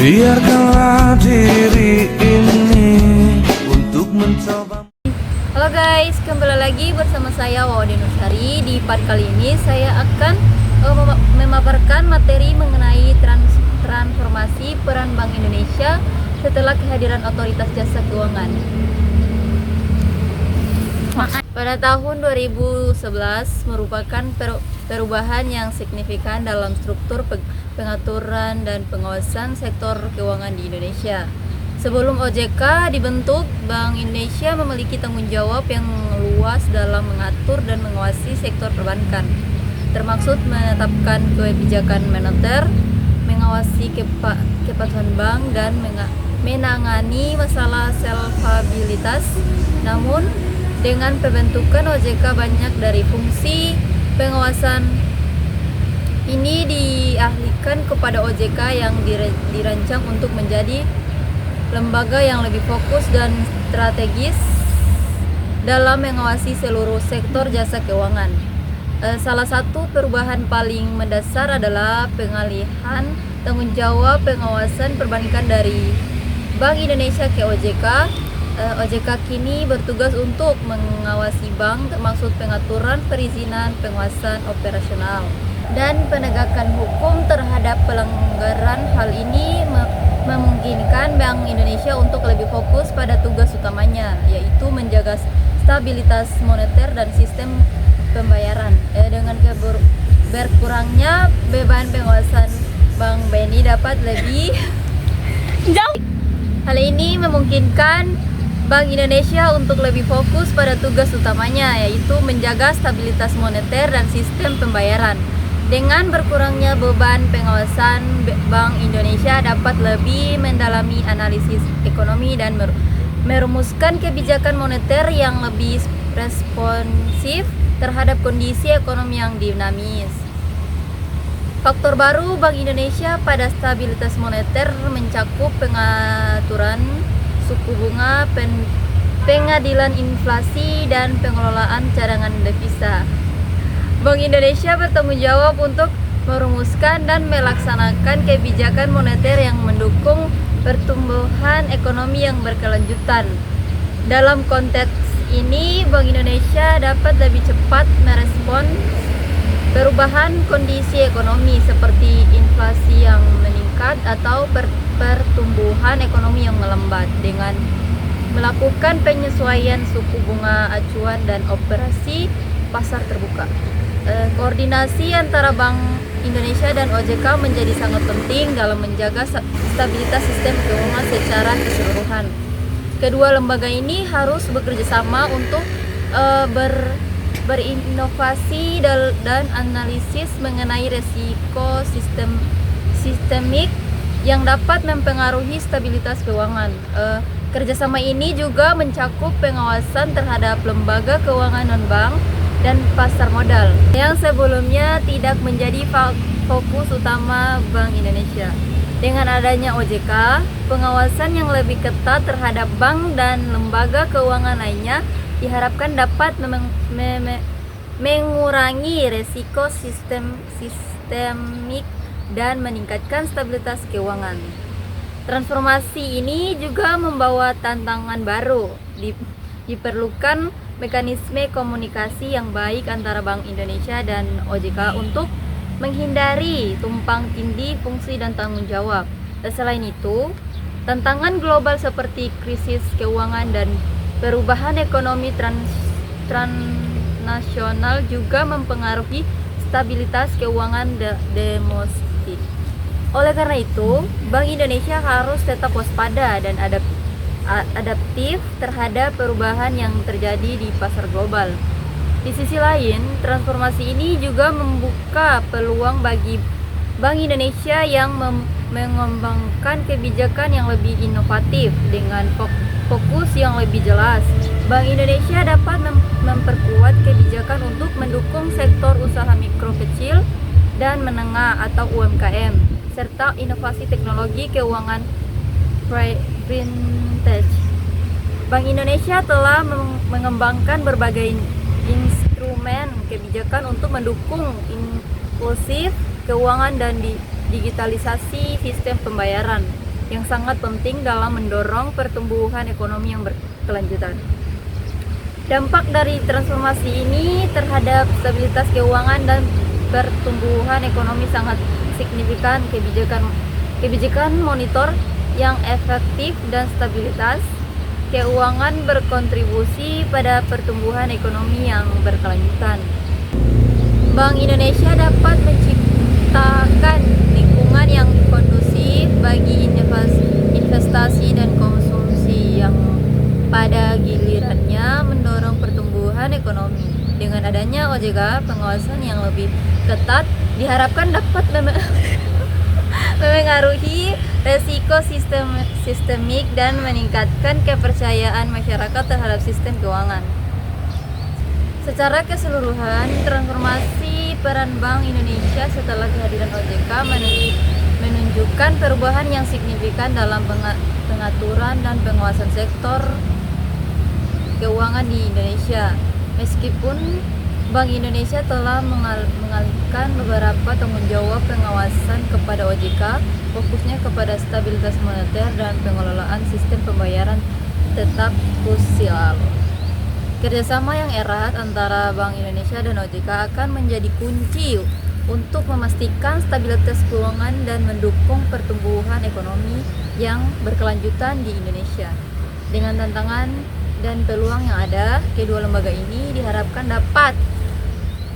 Biarkanlah diri ini untuk mencoba. Halo guys, kembali lagi bersama saya Wawade Nursari. Di part kali ini saya akan memaparkan materi mengenai transformasi peran Bank Indonesia setelah kehadiran Otoritas Jasa Keuangan. Pada tahun 2011 merupakan perubahan yang signifikan dalam struktur pengaturan dan pengawasan sektor keuangan di Indonesia. Sebelum OJK dibentuk, Bank Indonesia memiliki tanggung jawab yang luas dalam mengatur dan mengawasi sektor perbankan, termasuk menetapkan kebijakan moneter, mengawasi kepatuhan bank, dan menangani masalah solvabilitas. Namun, dengan pembentukan OJK, banyak dari fungsi pengawasan ini dialihkan kepada OJK yang dirancang untuk menjadi lembaga yang lebih fokus dan strategis dalam mengawasi seluruh sektor jasa keuangan. Salah satu perubahan paling mendasar adalah pengalihan tanggung jawab pengawasan perbankan dari Bank Indonesia ke OJK. OJK kini bertugas untuk mengawasi bank, termasuk pengaturan perizinan, pengawasan operasional, dan penegakan hukum terhadap pelanggaran. Hal ini memungkinkan Bank Indonesia untuk lebih fokus pada tugas utamanya, yaitu menjaga stabilitas moneter dan sistem pembayaran. Dengan berkurangnya beban pengawasan, Bank BNI dapat lebih Hal ini memungkinkan Bank Indonesia untuk lebih fokus pada tugas utamanya, yaitu menjaga stabilitas moneter dan sistem pembayaran. Dengan berkurangnya beban pengawasan, Bank Indonesia dapat lebih mendalami analisis ekonomi dan merumuskan kebijakan moneter yang lebih responsif terhadap kondisi ekonomi yang dinamis. Faktor baru Bank Indonesia pada stabilitas moneter mencakup pengaturan suku bunga, pengadilan inflasi, dan pengelolaan cadangan devisa. Bank Indonesia bertanggung jawab untuk merumuskan dan melaksanakan kebijakan moneter yang mendukung pertumbuhan ekonomi yang berkelanjutan. Dalam konteks ini, Bank Indonesia dapat lebih cepat merespons perubahan kondisi ekonomi seperti inflasi yang meningkat atau pertumbuhan ekonomi yang melambat dengan melakukan penyesuaian suku bunga acuan dan operasi pasar terbuka. Koordinasi antara Bank Indonesia dan OJK menjadi sangat penting dalam menjaga stabilitas sistem keuangan secara keseluruhan. Kedua lembaga ini harus bekerja sama untuk berinovasi dan analisis mengenai resiko sistemik yang dapat mempengaruhi stabilitas keuangan. Kerjasama ini juga mencakup pengawasan terhadap lembaga keuangan non-bank dan pasar modal yang sebelumnya tidak menjadi fokus utama Bank Indonesia. Dengan adanya OJK, pengawasan yang lebih ketat terhadap bank dan lembaga keuangan lainnya diharapkan dapat mengurangi resiko sistemik dan meningkatkan stabilitas keuangan. Transformasi ini juga membawa tantangan baru. Diperlukan mekanisme komunikasi yang baik antara Bank Indonesia dan OJK untuk menghindari tumpang tindih fungsi dan tanggung jawab. Selain itu, tantangan global seperti krisis keuangan dan perubahan ekonomi transnasional juga mempengaruhi stabilitas keuangan domestik. Oleh karena itu, Bank Indonesia harus tetap waspada dan adaptif terhadap perubahan yang terjadi di pasar global. Di sisi lain, transformasi ini juga membuka peluang bagi Bank Indonesia yang mengembangkan kebijakan yang lebih inovatif dengan fokus yang lebih jelas. Bank Indonesia dapat memperkuat kebijakan untuk mendukung sektor usaha mikro kecil dan menengah atau UMKM, serta inovasi teknologi keuangan vintage. Bank Indonesia telah mengembangkan berbagai instrumen kebijakan untuk mendukung inklusif keuangan dan digitalisasi sistem pembayaran. yang sangat penting dalam mendorong pertumbuhan ekonomi yang berkelanjutan. Dampak dari transformasi ini terhadap stabilitas keuangan dan pertumbuhan ekonomi sangat signifikan. Kebijakan monitor yang efektif dan stabilitas keuangan berkontribusi pada pertumbuhan ekonomi yang berkelanjutan. Bank Indonesia dapat menciptakan lingkungan yang kondusif bagi investasi dan konsumsi yang pada gilirannya mendorong pertumbuhan ekonomi. Dengan adanya OJK, pengawasan yang lebih ketat diharapkan dapat memengaruhi resiko sistemik dan meningkatkan kepercayaan masyarakat terhadap sistem keuangan. Secara keseluruhan, transformasi peran Bank Indonesia setelah kehadiran OJK menunjukkan perubahan yang signifikan dalam pengaturan dan pengawasan sektor keuangan di Indonesia. Meskipun Bank Indonesia telah mengalihkan beberapa tanggung jawab pengawasan kepada OJK, fokusnya kepada stabilitas moneter dan pengelolaan sistem pembayaran tetap krusial. Kerjasama yang erat antara Bank Indonesia dan OJK akan menjadi kunci untuk memastikan stabilitas keuangan dan mendukung pertumbuhan ekonomi yang berkelanjutan di Indonesia. Dengan tantangan dan peluang yang ada, kedua lembaga ini diharapkan dapat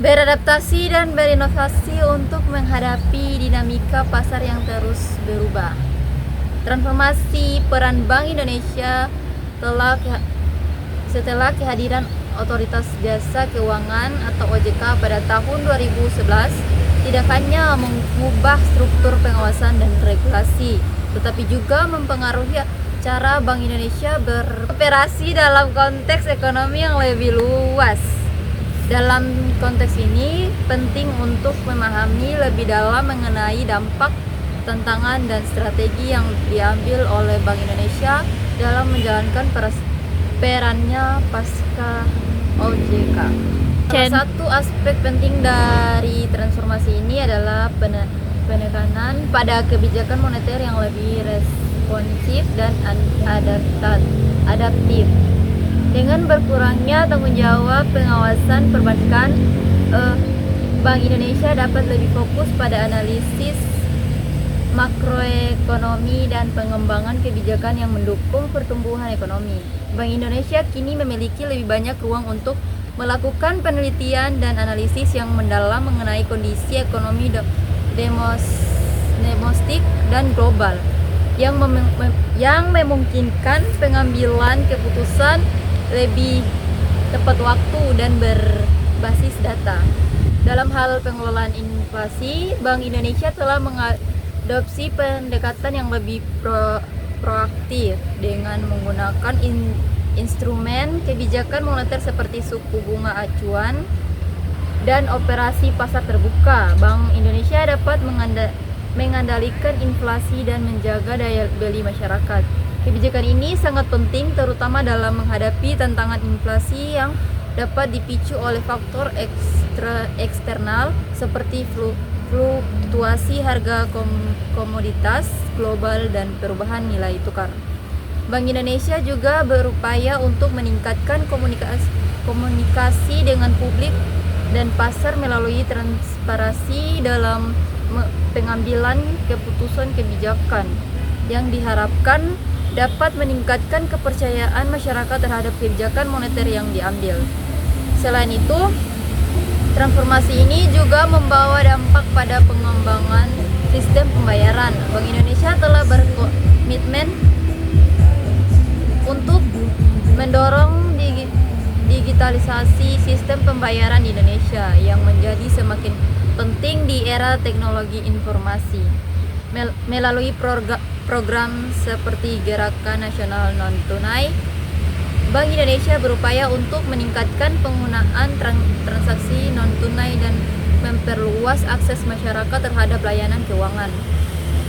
beradaptasi dan berinovasi untuk menghadapi dinamika pasar yang terus berubah. Transformasi peran Bank Indonesia setelah kehadiran Otoritas Jasa Keuangan atau OJK pada tahun 2011 tidak hanya mengubah struktur pengawasan dan regulasi, tetapi juga mempengaruhi cara Bank Indonesia beroperasi dalam konteks ekonomi yang lebih luas. Dalam konteks ini, penting untuk memahami lebih dalam mengenai dampak, tantangan, dan strategi yang diambil oleh Bank Indonesia dalam menjalankan perannya pasca OJK. Salah satu aspek penting dari transformasi ini adalah penekanan pada kebijakan moneter yang lebih responsif dan adaptif. Dengan berkurangnya tanggung jawab pengawasan perbankan, Bank Indonesia dapat lebih fokus pada analisis makroekonomi dan pengembangan kebijakan yang mendukung pertumbuhan ekonomi. Bank Indonesia kini memiliki lebih banyak ruang untuk melakukan penelitian dan analisis yang mendalam mengenai kondisi ekonomi domestik dan global yang memungkinkan pengambilan keputusan lebih tepat waktu dan berbasis data. Dalam hal pengelolaan inflasi, Bank Indonesia telah mengadopsi pendekatan yang lebih proaktif dengan menggunakan instrumen kebijakan moneter seperti suku bunga acuan dan operasi pasar terbuka. Bank Indonesia dapat mengendalikan inflasi dan menjaga daya beli masyarakat. Kebijakan ini sangat penting terutama dalam menghadapi tantangan inflasi yang dapat dipicu oleh faktor eksternal seperti fluktuasi harga komoditas global dan perubahan nilai tukar. Bank Indonesia juga berupaya untuk meningkatkan komunikasi dengan publik dan pasar melalui transparansi dalam pengambilan keputusan kebijakan yang diharapkan dapat meningkatkan kepercayaan masyarakat terhadap kebijakan moneter yang diambil. Selain itu, transformasi ini juga membawa dampak pada pengembangan sistem pembayaran. Bank Indonesia telah berkomitmen untuk mendorong digitalisasi sistem pembayaran di Indonesia yang menjadi semakin penting di era teknologi informasi. Melalui program seperti Gerakan Nasional Non-Tunai, Bank Indonesia berupaya untuk meningkatkan penggunaan transaksi non-tunai dan memperluas akses masyarakat terhadap layanan keuangan.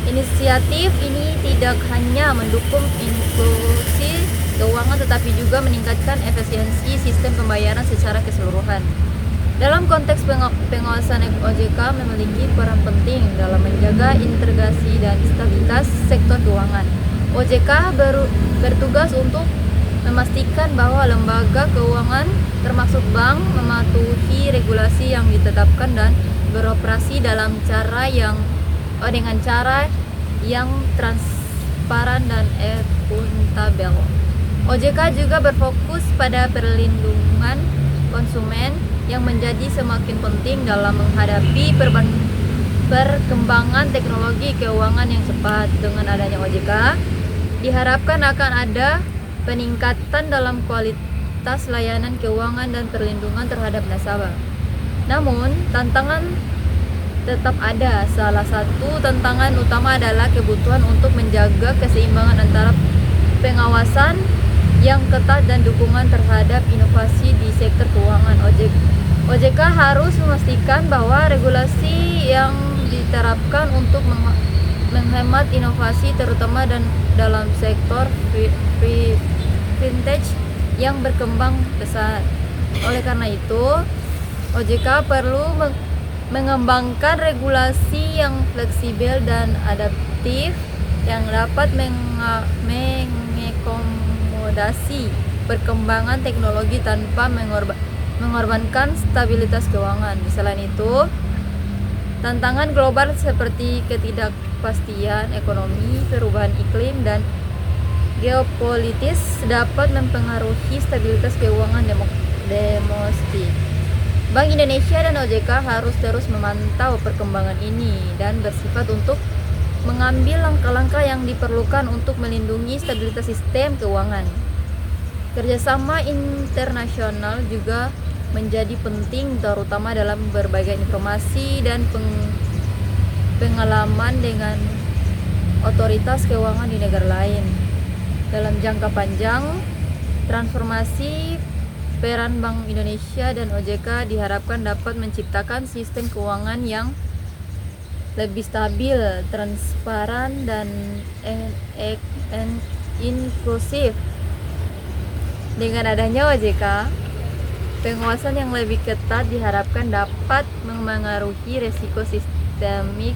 Inisiatif ini tidak hanya mendukung inklusi keuangan tetapi juga meningkatkan efisiensi sistem pembayaran secara keseluruhan. Dalam konteks pengawasan, OJK memiliki peran penting dalam menjaga integrasi dan stabilitas sektor keuangan. OJK bertugas untuk memastikan bahwa lembaga keuangan termasuk bank mematuhi regulasi yang ditetapkan dan beroperasi dengan cara yang transparan dan akuntabel. OJK juga berfokus pada perlindungan konsumen yang menjadi semakin penting dalam menghadapi perkembangan teknologi keuangan yang cepat. Dengan adanya OJK, diharapkan akan ada peningkatan dalam kualitas layanan keuangan dan perlindungan terhadap nasabah. Namun, tantangan tetap ada. Salah satu tantangan utama adalah kebutuhan untuk menjaga keseimbangan antara pengawasan yang ketat dan dukungan terhadap inovasi di sektor keuangan. OJK harus memastikan bahwa regulasi yang diterapkan untuk menghemat inovasi terutama dalam sektor fintech yang berkembang pesat. Oleh karena itu, OJK perlu mengembangkan regulasi yang fleksibel dan adaptif yang dapat mengakomodasi perkembangan teknologi tanpa mengorbankan stabilitas keuangan. Selain itu, tantangan global seperti ketidakpastian ekonomi, perubahan iklim, dan geopolitis dapat mempengaruhi stabilitas keuangan domestik. Bank Indonesia dan OJK harus terus memantau perkembangan ini dan bersifat untuk mengambil langkah-langkah yang diperlukan untuk melindungi stabilitas sistem keuangan. Kerjasama internasional juga menjadi penting, terutama dalam berbagai informasi dan pengalaman dengan otoritas keuangan di negara lain. Dalam jangka panjang, transformasi peran Bank Indonesia dan OJK diharapkan dapat menciptakan sistem keuangan yang lebih stabil, transparan, dan inklusif. Dengan adanya OJK, pengawasan yang lebih ketat diharapkan dapat memengaruhi risiko sistemik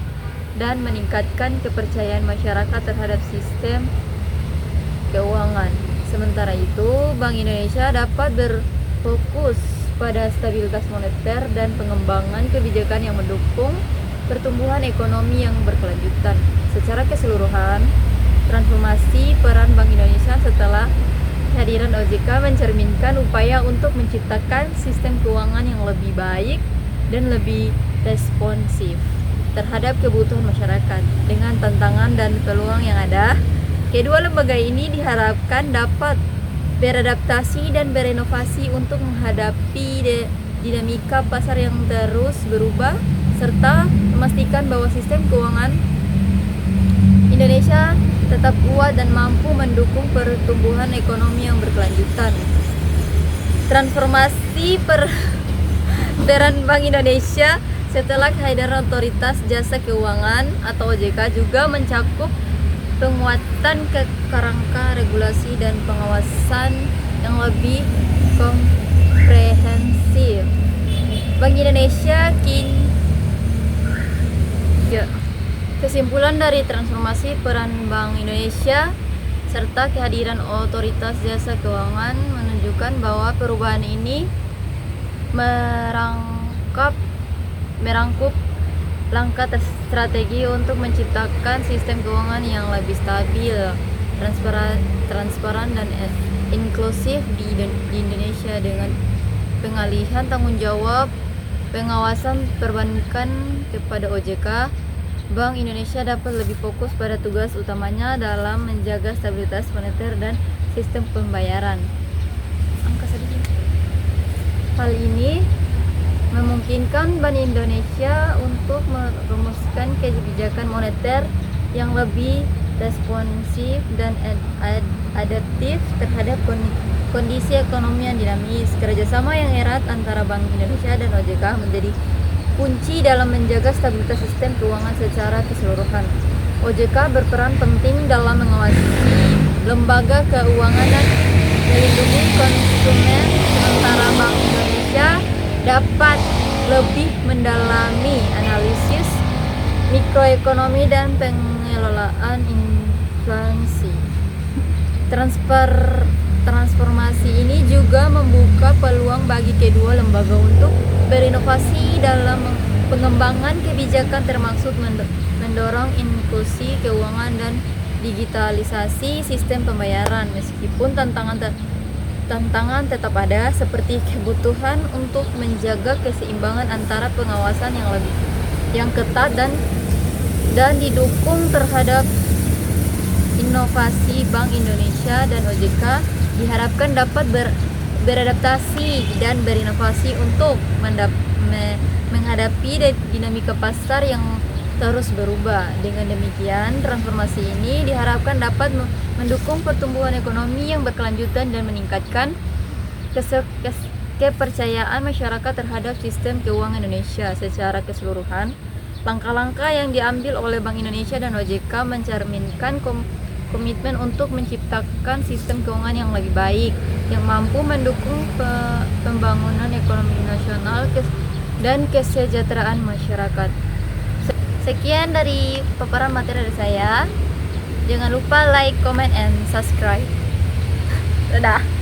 dan meningkatkan kepercayaan masyarakat terhadap sistem keuangan. Sementara itu, Bank Indonesia dapat berfokus pada stabilitas moneter dan pengembangan kebijakan yang mendukung pertumbuhan ekonomi yang berkelanjutan. Secara keseluruhan, transformasi peran Bank Indonesia setelah kehadiran OJK mencerminkan upaya untuk menciptakan sistem keuangan yang lebih baik dan lebih responsif terhadap kebutuhan masyarakat. Dengan tantangan dan peluang yang ada, kedua lembaga ini diharapkan dapat beradaptasi dan berinovasi untuk menghadapi dinamika pasar yang terus berubah, serta memastikan bahwa sistem keuangan Indonesia tetap kuat dan mampu mendukung pertumbuhan ekonomi yang berkelanjutan. Transformasi peran Bank Indonesia setelah kehadiran Otoritas Jasa Keuangan atau OJK juga mencakup penguatan kerangka regulasi dan pengawasan yang lebih komprehensif. Bank Indonesia Kesimpulan dari transformasi peran Bank Indonesia serta kehadiran Otoritas Jasa Keuangan menunjukkan bahwa perubahan ini merangkup langkah strategi untuk menciptakan sistem keuangan yang lebih stabil, transparan dan inklusif di Indonesia. Dengan pengalihan tanggung jawab pengawasan perbankan kepada OJK, Bank Indonesia dapat lebih fokus pada tugas utamanya dalam menjaga stabilitas moneter dan sistem pembayaran. Hal ini memungkinkan Bank Indonesia untuk merumuskan kebijakan moneter yang lebih responsif dan adaptif terhadap kondisi ekonomi yang dinamis. Kerjasama yang erat antara Bank Indonesia dan OJK menjadi kunci dalam menjaga stabilitas sistem keuangan secara keseluruhan. OJK berperan penting dalam mengawasi lembaga keuangan dan melindungi konsumen, sementara Bank Indonesia dapat lebih mendalami analisis mikroekonomi dan pengelolaan inflasi. Transformasi ini juga membuka peluang bagi kedua lembaga untuk berinovasi dalam pengembangan kebijakan, termasuk mendorong inklusi keuangan dan digitalisasi sistem pembayaran. Meskipun tantangan tetap ada, seperti kebutuhan untuk menjaga keseimbangan antara pengawasan yang ketat dan didukung terhadap inovasi. Bank Indonesia dan OJK diharapkan dapat beradaptasi dan berinovasi untuk menghadapi dinamika pasar yang terus berubah. Dengan demikian, transformasi ini diharapkan dapat mendukung pertumbuhan ekonomi yang berkelanjutan dan meningkatkan kepercayaan masyarakat terhadap sistem keuangan Indonesia secara keseluruhan. Langkah-langkah yang diambil oleh Bank Indonesia dan OJK mencerminkan komitmen untuk menciptakan sistem keuangan yang lebih baik, yang mampu mendukung pembangunan ekonomi nasional dan kesejahteraan masyarakat. Sekian dari paparan materi dari saya. Jangan lupa like, comment, and subscribe. Dadah.